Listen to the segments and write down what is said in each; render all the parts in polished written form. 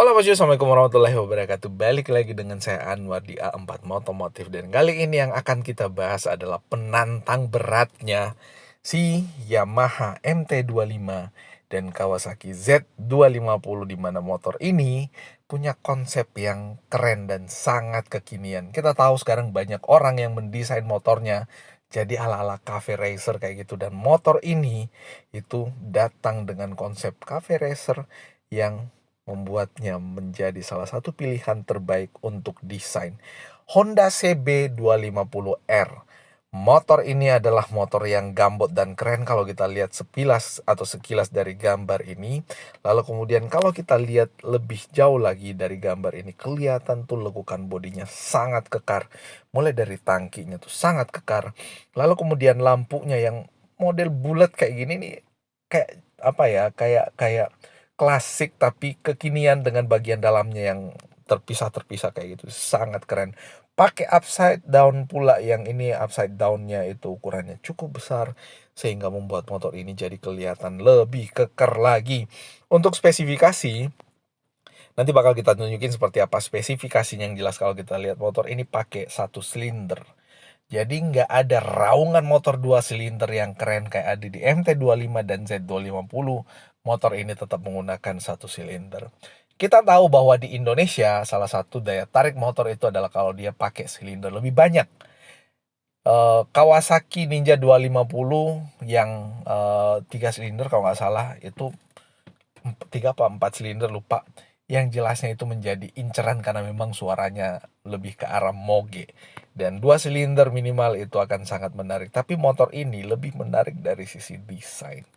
Halo bosku, assalamualaikum warahmatullahi wabarakatuh. Balik lagi dengan saya Anwar di A4 Motomotif. Dan kali ini yang akan kita bahas adalah penantang beratnya si Yamaha MT25 dan Kawasaki Z250, di mana motor ini punya konsep yang keren dan sangat kekinian. Kita tahu sekarang banyak orang yang mendesain motornya jadi ala-ala cafe racer kayak gitu, dan motor ini itu datang dengan konsep cafe racer yang membuatnya menjadi salah satu pilihan terbaik untuk desain. Honda CB250R. Motor ini adalah motor yang gambot dan keren kalau kita lihat sepilas atau sekilas dari gambar ini. Lalu kemudian kalau kita lihat lebih jauh lagi dari gambar ini, kelihatan tuh lekukan bodinya sangat kekar. Mulai dari tangkinya tuh sangat kekar. Lalu kemudian lampunya yang model bulat kayak gini nih, kayak apa ya, kayak klasik tapi kekinian dengan bagian dalamnya yang terpisah-terpisah kayak gitu, sangat keren. Pakai upside down pula, yang ini upside downnya itu ukurannya cukup besar sehingga membuat motor ini jadi kelihatan lebih keker lagi. Untuk spesifikasi, nanti bakal kita tunjukin seperti apa spesifikasinya. Yang jelas kalau kita lihat motor ini pakai 1 silinder. Jadi nggak ada raungan motor 2 silinder yang keren kayak ada di MT25 dan Z250. Motor ini tetap menggunakan 1 silinder. Kita tahu bahwa di Indonesia salah satu daya tarik motor itu adalah kalau dia pakai silinder lebih banyak. Kawasaki Ninja 250 yang 3 silinder kalau nggak salah, itu 3 apa 4 silinder lupa. Yang jelasnya itu menjadi inceran karena memang suaranya lebih ke arah moge. Dan 2 silinder minimal itu akan sangat menarik. Tapi motor ini lebih menarik dari sisi desain.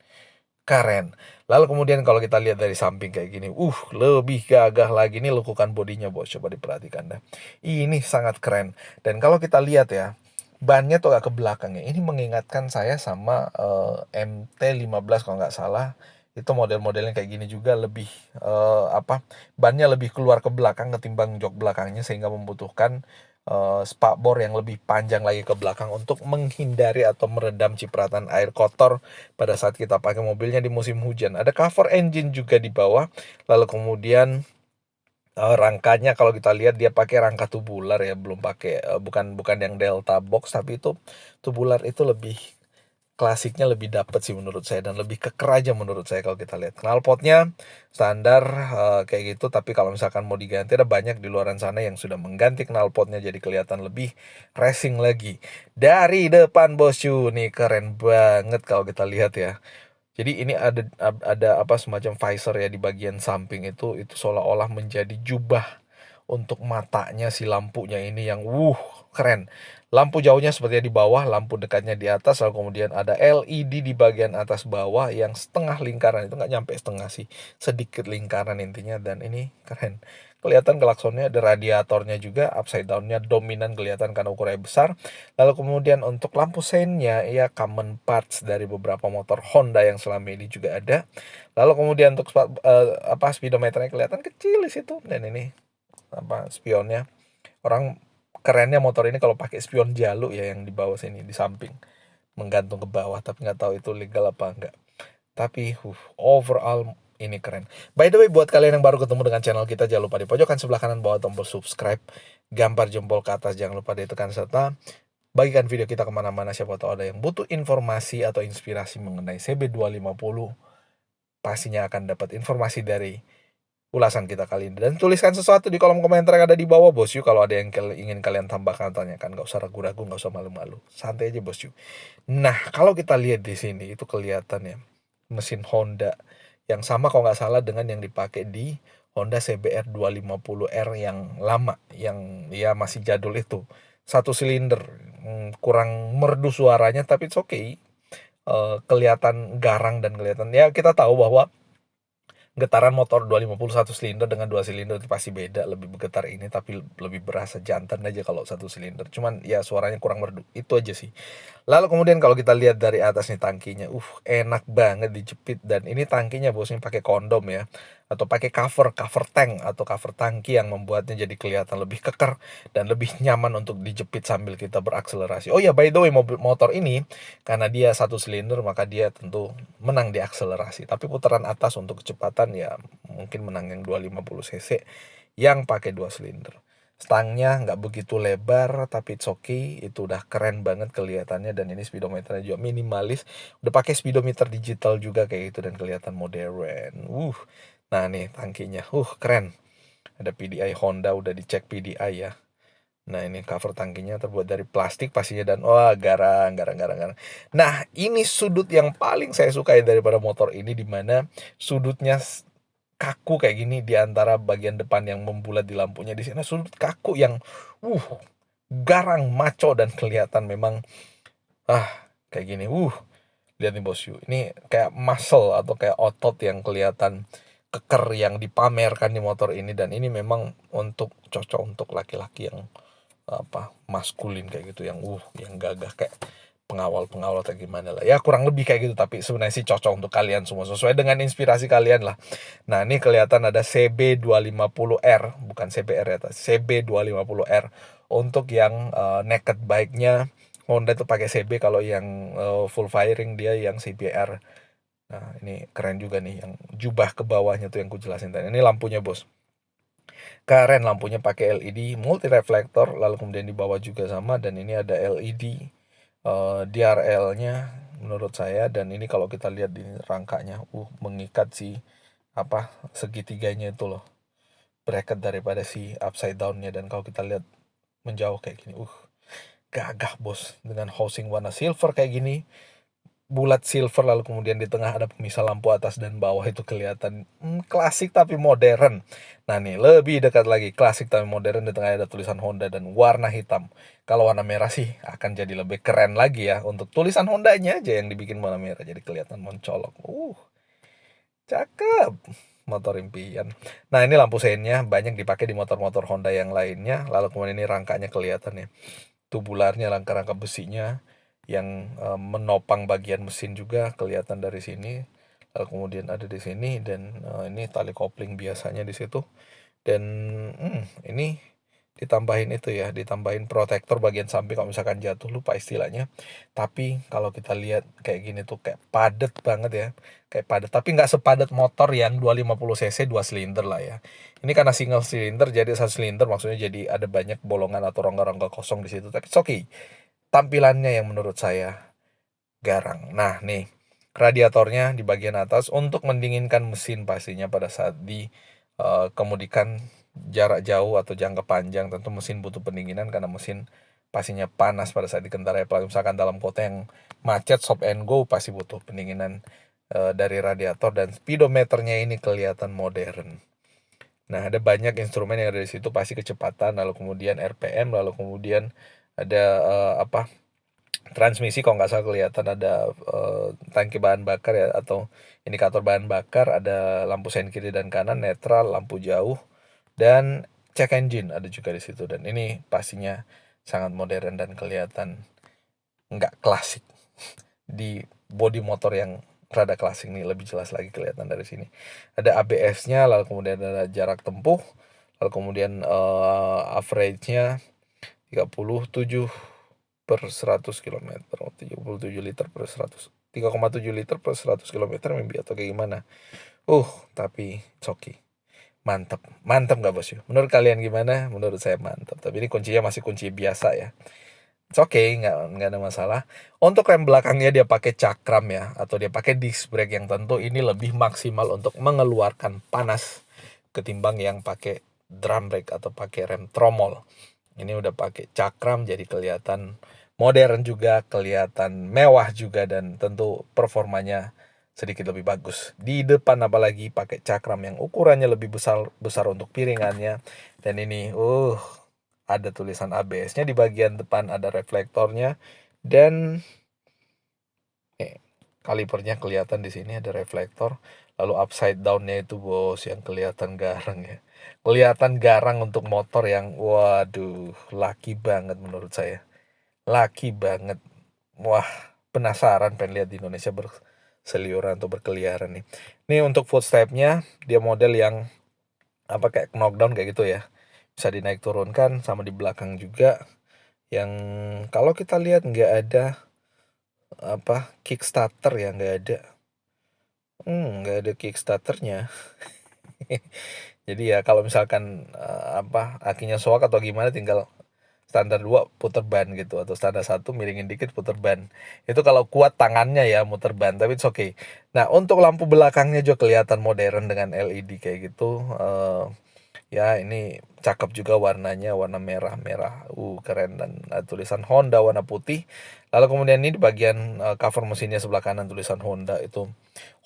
Keren. Lalu kemudian kalau kita lihat dari samping kayak gini, lebih gagah lagi nih lekukan bodinya, bos. Coba diperhatikan dah. Ini sangat keren. Dan kalau kita lihat ya, bannya tuh agak ke belakang ya. Ini mengingatkan saya sama MT15 kalau nggak salah. Itu model-modelnya kayak gini juga, lebih bannya lebih keluar ke belakang ketimbang jok belakangnya, sehingga membutuhkan spakbor yang lebih panjang lagi ke belakang untuk menghindari atau meredam cipratan air kotor pada saat kita pakai mobilnya di musim hujan. Ada cover engine juga di bawah. Lalu kemudian rangkanya kalau kita lihat dia pakai rangka tubular ya, belum pakai bukan yang Delta box, tapi itu tubular. Itu lebih klasiknya, lebih dapet sih menurut saya, dan lebih keker aja menurut saya. Kalau kita lihat knalpotnya standar kayak gitu, tapi kalau misalkan mau diganti, ada banyak di luaran sana yang sudah mengganti knalpotnya jadi kelihatan lebih racing lagi. Dari depan bosku nih keren banget kalau kita lihat ya. Jadi ini ada apa, semacam visor ya di bagian samping, itu seolah-olah menjadi jubah untuk matanya si lampunya ini yang keren. Lampu jauhnya sepertinya di bawah, lampu dekatnya di atas, lalu kemudian ada LED di bagian atas bawah yang setengah lingkaran, itu nggak nyampe setengah sih, sedikit lingkaran intinya. Dan ini keren. Kelihatan klaksonnya, ada radiatornya juga, upside downnya dominan kelihatan karena ukurannya besar. Lalu kemudian untuk lampu seinnya ya common parts dari beberapa motor Honda yang selama ini juga ada. Lalu kemudian untuk speedometernya kelihatan kecil di situ, dan ini spionnya. Orang kerennya motor ini kalau pakai spion jalu ya, yang di bawah sini di samping menggantung ke bawah, tapi nggak tahu itu legal apa enggak. Tapi overall ini keren. By the way, buat kalian yang baru ketemu dengan channel kita, jangan lupa di pojokan sebelah kanan bawah tombol subscribe, gambar jempol ke atas jangan lupa ditekan, serta bagikan video kita kemana-mana. Siapa tahu ada yang butuh informasi atau inspirasi mengenai CB250, pastinya akan dapat informasi dari ulasan kita kali ini. Dan tuliskan sesuatu di kolom komentar yang ada di bawah, bosku. Kalau ada yang ingin kalian tambahkan, tanyakan. Nggak usah ragu-ragu, nggak usah malu-malu. Santai aja, bosku. Nah, kalau kita lihat di sini, itu kelihatan ya, mesin Honda yang sama kalau nggak salah dengan yang dipakai di Honda CBR 250R yang lama, yang ya masih jadul itu. Satu silinder, kurang merdu suaranya tapi it's okay. Kelihatan garang dan kelihatan ya kita tahu bahwa getaran motor 250 satu silinder dengan dua silinder itu pasti beda, lebih bergetar ini tapi lebih berasa jantan aja kalau satu silinder. Cuman ya suaranya kurang merdu. Itu aja sih. Lalu kemudian kalau kita lihat dari atas nih tangkinya, enak banget dijepit, dan ini tangkinya bosnya pakai kondom ya, atau pakai cover tank atau cover tangki yang membuatnya jadi kelihatan lebih keker dan lebih nyaman untuk dijepit sambil kita berakselerasi. Oh ya, by the way, motor ini karena dia satu silinder maka dia tentu menang di akselerasi. Tapi putaran atas untuk kecepatan ya mungkin menang yang 250 cc yang pakai dua silinder. Stangnya nggak begitu lebar tapi it's okay, itu udah keren banget kelihatannya, dan ini speedometernya juga minimalis, udah pakai speedometer digital juga kayak gitu dan kelihatan modern. Nah nih tangkinya, keren. Ada PDI Honda, udah dicek PDI ya. Nah ini cover tangkinya terbuat dari plastik pastinya, dan garang. Nah ini sudut yang paling saya sukai daripada motor ini, dimana sudutnya kaku kayak gini di antara bagian depan yang membulat di lampunya, di sini sudut kaku yang garang, maco, dan kelihatan memang kayak gini. Lihat nih bos, ini kayak muscle atau kayak otot yang kelihatan keker yang dipamerkan di motor ini, dan ini memang cocok untuk laki-laki yang maskulin kayak gitu, yang gagah kayak pengawal atau gimana lah ya, kurang lebih kayak gitu. Tapi sebenarnya sih cocok untuk kalian semua, sesuai dengan inspirasi kalian lah. Nah ini kelihatan ada CB250R, bukan CBR ya, CB250R untuk yang naked bike-nya. Honda itu pakai CB, kalau yang full firing dia yang CBR. Nah ini keren juga nih, yang jubah ke bawahnya tuh yang ku jelasin tadi. Ini lampunya bos, keren, lampunya pakai LED multi reflektor, lalu kemudian di bawah juga sama, dan ini ada LED DRL-nya menurut saya. Dan ini kalau kita lihat di rangkanya, mengikat si segitiganya itu loh, bracket daripada si upside down-nya. Dan kalau kita lihat menjauh kayak gini, gagah bos, dengan housing warna silver kayak gini, bulat silver, lalu kemudian di tengah ada pemisah lampu atas dan bawah, itu kelihatan klasik tapi modern. Nah nih lebih dekat lagi, klasik tapi modern, di tengah ada tulisan Honda dan warna hitam. Kalau warna merah sih akan jadi lebih keren lagi ya, untuk tulisan Hondanya aja yang dibikin warna merah jadi kelihatan mencolok. Cakep, motor impian. Nah ini lampu seinnya banyak dipakai di motor-motor Honda yang lainnya. Lalu kemudian ini rangkanya kelihatan ya, tubularnya, rangka-rangka besinya yang menopang bagian mesin juga kelihatan dari sini. Lalu kemudian ada di sini, dan ini tali kopling biasanya di situ. Dan ini ditambahin itu ya, ditambahin protektor bagian samping kalau misalkan jatuh, lupa istilahnya. Tapi kalau kita lihat kayak gini tuh kayak padat banget ya, kayak padat, tapi nggak sepadat motor yang 250 cc 2 silinder lah ya. Ini karena single silinder, jadi satu silinder maksudnya jadi ada banyak bolongan atau rongga-rongga kosong di situ, tapi it's okay. Tampilannya yang menurut saya garang. Nah nih, radiatornya di bagian atas untuk mendinginkan mesin pastinya pada saat kemudikan jarak jauh atau jangka panjang. Tentu mesin butuh pendinginan karena mesin pastinya panas pada saat dikendarai, apalagi misalkan dalam kota yang macet, stop and go, pasti butuh pendinginan dari radiator. Dan speedometernya ini kelihatan modern. Nah ada banyak instrumen yang ada di situ, pasti kecepatan, lalu kemudian RPM, lalu kemudian ada transmisi, kalau nggak salah kelihatan ada tangki bahan bakar ya, atau indikator bahan bakar, ada lampu sen kiri dan kanan, netral, lampu jauh, dan check engine ada juga di situ. Dan ini pastinya sangat modern dan kelihatan nggak klasik. Di bodi motor yang rada klasik nih lebih jelas lagi kelihatan dari sini. Ada ABS-nya, lalu kemudian ada jarak tempuh, lalu kemudian average-nya 37 per 100 km, 37 liter per 100, 3,7 liter per 100 km maybe, atau kayak gimana. Tapi it's okay. Mantap nggak bos? Menurut kalian gimana? Menurut saya mantap, tapi ini kuncinya masih kunci biasa ya. It's okay, nggak ada masalah. Untuk rem belakangnya dia pakai cakram ya, atau dia pakai disc brake yang tentu ini lebih maksimal untuk mengeluarkan panas ketimbang yang pakai drum brake atau pakai rem tromol. Ini udah pakai cakram, jadi kelihatan modern juga, kelihatan mewah juga, dan tentu performanya sedikit lebih bagus. Di depan apalagi pakai cakram yang ukurannya lebih besar besar untuk piringannya. Dan ini ada tulisan ABS-nya di bagian depan, ada reflektornya, dan kalipernya kelihatan di sini ada reflektor. Lalu upside down-nya itu bos yang kelihatan garang ya. Kelihatan garang untuk motor yang waduh, laki banget menurut saya. Laki banget. Wah, penasaran pengen lihat di Indonesia berseliuran atau berkeliaran nih. Ini untuk footstep-nya, dia model yang kayak knockdown kayak gitu ya. Bisa dinaik turunkan, sama di belakang juga. Yang kalau kita lihat nggak ada kickstarter ya, nggak ada. Nggak ada kickstarternya. Jadi ya kalau misalkan akinya soak atau gimana, tinggal standar 2 puter ban gitu, atau standar 1 miringin dikit puter ban. Itu kalau kuat tangannya ya muter ban, tapi it's okay. Nah, untuk lampu belakangnya juga kelihatan modern dengan LED kayak gitu. Ya ini cakep juga warnanya, warna merah-merah. Keren, dan tulisan Honda warna putih. Lalu kemudian ini di bagian cover mesinnya sebelah kanan tulisan Honda, itu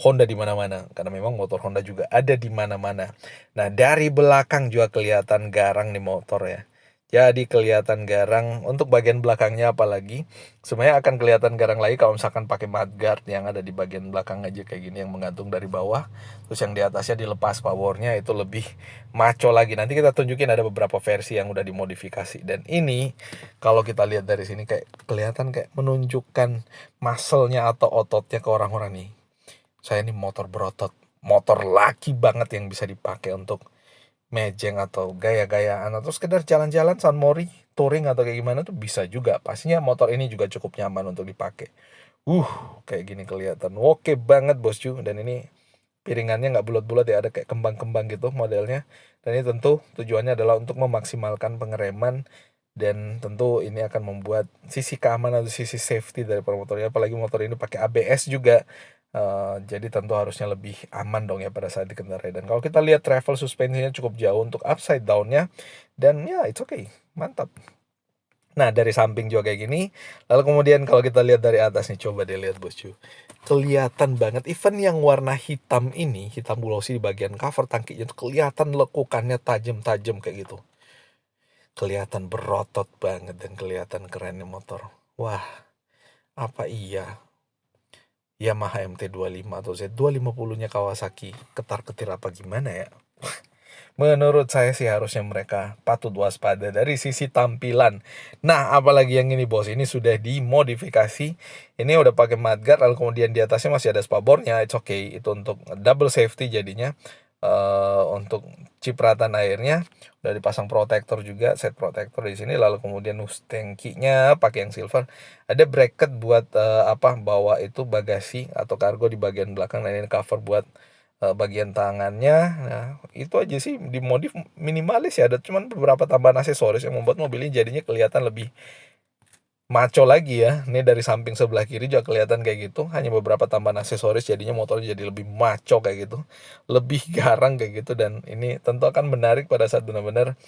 Honda di mana-mana karena memang motor Honda juga ada di mana-mana. Nah, dari belakang juga kelihatan garang nih motor ya. Jadi kelihatan garang untuk bagian belakangnya, apalagi sebenarnya akan kelihatan garang lagi kalau misalkan pakai mudguard yang ada di bagian belakang aja kayak gini, yang menggantung dari bawah, terus yang di atasnya dilepas powernya, itu lebih maco lagi. Nanti kita tunjukin ada beberapa versi yang udah dimodifikasi, dan ini kalau kita lihat dari sini kayak kelihatan kayak menunjukkan muscle-nya atau ototnya ke orang-orang nih. Saya ini motor berotot, motor laki banget yang bisa dipakai untuk mejeng atau gaya-gayaan atau sekedar jalan-jalan San Mori, touring atau kayak gimana tuh bisa juga. Pastinya motor ini juga cukup nyaman untuk dipakai. Kayak gini kelihatan oke banget bosku. Dan ini piringannya nggak bulat-bulat ya, ada kayak kembang-kembang gitu modelnya. Dan ini tentu tujuannya adalah untuk memaksimalkan pengereman, dan tentu ini akan membuat sisi keamanan atau sisi safety dari motornya, apalagi motor ini pakai ABS juga. Jadi tentu harusnya lebih aman dong ya pada saat dikendarai. Dan kalau kita lihat travel suspensinya cukup jauh untuk upside down-nya, dan ya it's okay, mantap. Nah, dari samping juga kayak gini. Lalu kemudian kalau kita lihat dari atas nih, coba deh lihat bosku. Kelihatan banget, even yang warna hitam ini, hitam glossy di bagian cover tangkinya itu kelihatan lekukannya tajam-tajam kayak gitu. Kelihatan berotot banget dan kelihatan kerennya motor. Wah, apa iya Yamaha MT-25 atau Z250-nya Kawasaki ketar-ketir apa gimana ya? Menurut saya sih harusnya mereka patut waspada dari sisi tampilan. Nah, apalagi yang ini bos, ini sudah dimodifikasi. Ini udah pakai mudguard, lalu kemudian di atasnya masih ada spakbornya. It's okay, itu untuk double safety jadinya. Untuk cipratan airnya udah dipasang protektor juga, set protektor di sini. Lalu kemudian tankinya pakai yang silver. Ada bracket buat bawa itu bagasi atau kargo di bagian belakang. Nah, ini cover buat bagian tangannya. Nah, itu aja sih dimodif minimalis ya. Ada cuman beberapa tambahan aksesoris yang membuat mobil ini jadinya kelihatan lebih maco lagi ya. Ini dari samping sebelah kiri juga kelihatan kayak gitu. Hanya beberapa tambahan aksesoris jadinya motornya jadi lebih maco kayak gitu, lebih garang kayak gitu. Dan ini tentu akan menarik pada saat benar-benar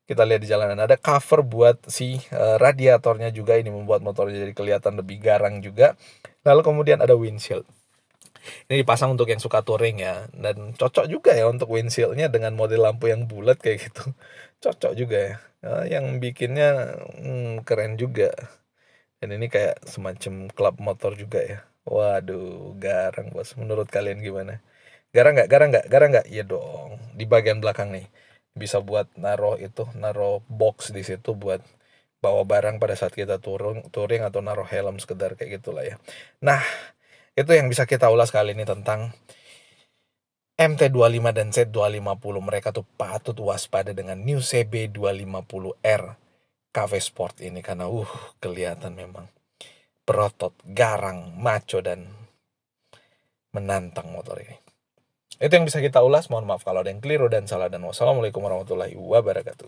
kita lihat di jalanan. Ada cover buat si radiatornya juga, ini membuat motornya jadi kelihatan lebih garang juga. Lalu kemudian ada windshield. Ini dipasang untuk yang suka touring ya, dan cocok juga ya untuk windshieldnya dengan model lampu yang bulat kayak gitu. Cocok juga ya. Yang bikinnya keren juga. Dan ini kayak semacam klub motor juga ya. Waduh, garang bos. Menurut kalian gimana? Garang nggak? Garang nggak? Garang nggak? Iya dong. Di bagian belakang nih bisa buat naruh box di situ buat bawa barang pada saat kita touring atau naruh helm sekedar kayak gitulah ya. Nah, itu yang bisa kita ulas kali ini tentang MT-25 dan Z250. Mereka tuh patut waspada dengan New CB250R Cafe Sport ini, karena kelihatan memang berotot, garang, maco, dan menantang motor ini. Itu yang bisa kita ulas. Mohon maaf kalau ada yang keliru dan salah, dan wassalamualaikum warahmatullahi wabarakatuh.